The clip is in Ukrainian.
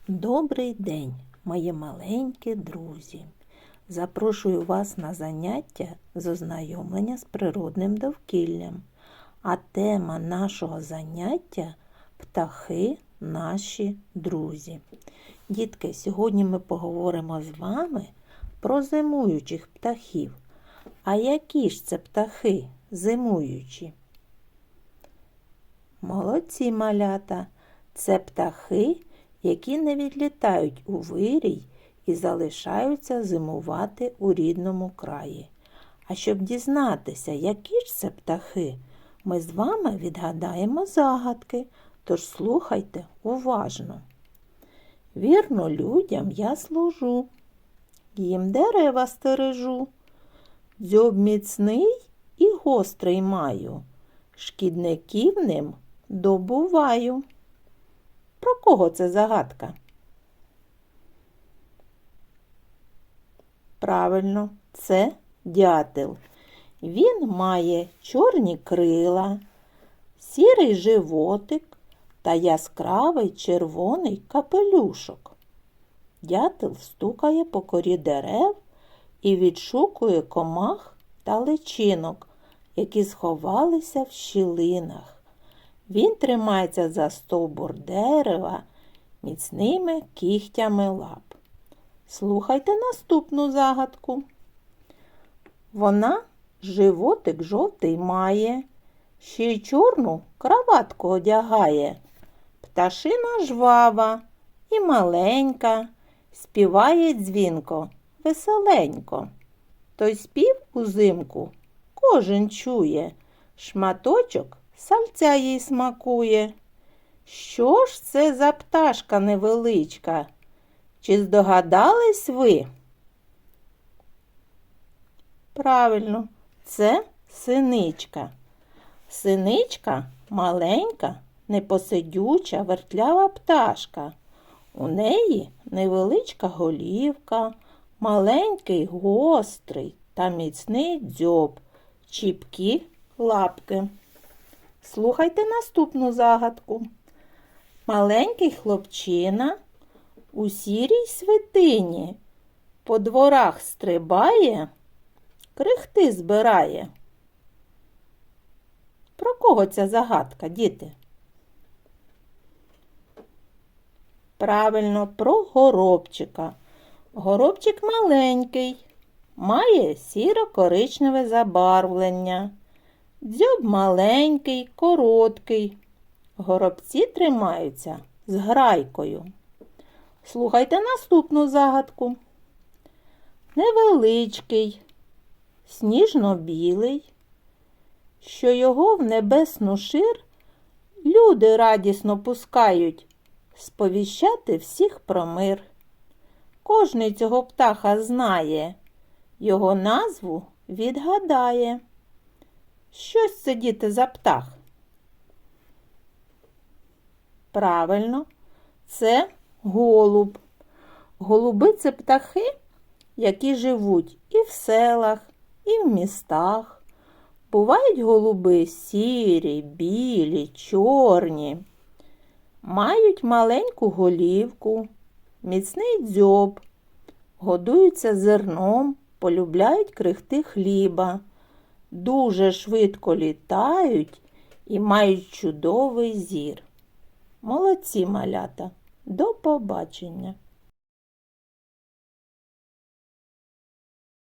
Добрий день, мої маленькі друзі! Запрошую вас на заняття з ознайомлення з природним довкіллям. А тема нашого заняття – птахи наші друзі. Дітки, сьогодні ми поговоримо з вами про зимуючих птахів. А які ж це птахи зимуючі? Молодці, малята! Це птахи, які не відлітають у вирій і залишаються зимувати у рідному краї. А щоб дізнатися, які ж це птахи, ми з вами відгадаємо загадки, тож слухайте уважно. Вірно людям я служу, їм дерева стережу, дзьоб міцний і гострий маю, шкідників ним добуваю. Про кого це загадка? Правильно, це дятел. Він має чорні крила, сірий животик та яскравий червоний капелюшок. Дятел стукає по корі дерев і відшукує комах та личинок, які сховалися в щілинах. Він тримається за стовбур дерева міцними кігтями лап. Слухайте наступну загадку. Вона животик жовтий має, ще й чорну краватку одягає. Пташина жвава і маленька, співає дзвінко, веселенько. Той спів узимку кожен чує, шматочок сальця їй смакує. Що ж це за пташка невеличка? Чи здогадались ви? Правильно, це синичка. Синичка маленька, непосидюча, вертлява пташка. У неї невеличка голівка, маленький гострий та міцний дзьоб, чіпкі лапки. Слухайте наступну загадку. Маленький хлопчина у сірій свитині по дворах стрибає, крихти збирає. Про кого ця загадка, діти? Правильно, про горобчика. Горобчик маленький, має сіро-коричневе забарвлення. Дзьоб маленький, короткий. Горобці тримаються з грайкою. Слухайте наступну загадку. Невеличкий, сніжно-білий, що його в небесну шир люди радісно пускають сповіщати всіх про мир. Кожний цього птаха знає, його назву відгадає. Щось це, діти, за птах? Правильно, це голуб. Голуби – це птахи, які живуть і в селах, і в містах. Бувають голуби сірі, білі, чорні. Мають маленьку голівку, міцний дзьоб, годуються зерном, полюбляють крихти хліба. Дуже швидко літають і мають чудовий зір. Молодці, малята! До побачення!